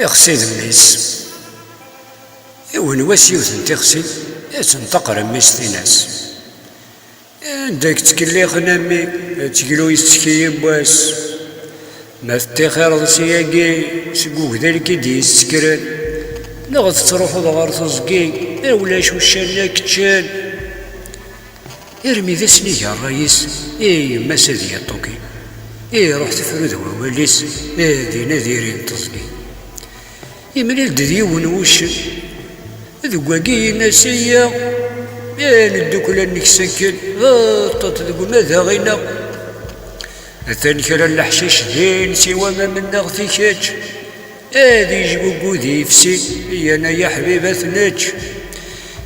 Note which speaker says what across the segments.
Speaker 1: يخسي ذميس ونواس يوثن تخسي تنتقر ميس تيناس عندك تكليخ نامي تقلو يستكي يبواس ما تتخير سياقي سقوك ذلك دي يستكرن نغض تروحو غار تزقي ولا شو الشان كتشان ارمي ذا سنية الرئيس ما سادي الطوكي روح تفرد وواليس دي نذيرين تزقي يملل ديون وش ذقاقي ناسية ندوك لانك سكن تطلقوا ماذا غينا ثاني كلا الحشيش دين سوى ما منا غثيكاج هادي جبوكو ذي فسي انا يا حبيبة ثناج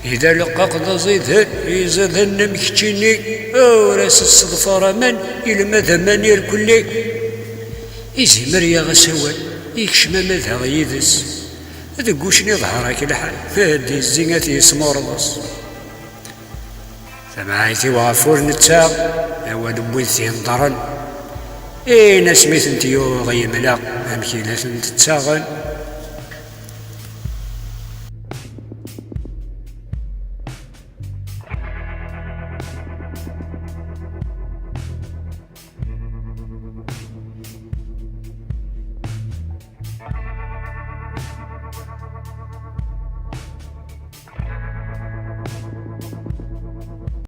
Speaker 1: إذا لقاق زيدان يزادن مكتشيني راس الصدفة من إلى ماذا مانير كلي إزي مريا غسوان يكشم ماذا غيدس هذا قوشني ظهرك الحال فهدي الزينات يسمور النص سمعيتي وغفور نتاغ هو دبوي ثين ضرن ناس ميث انتيو غيملا امكيلات نتاغن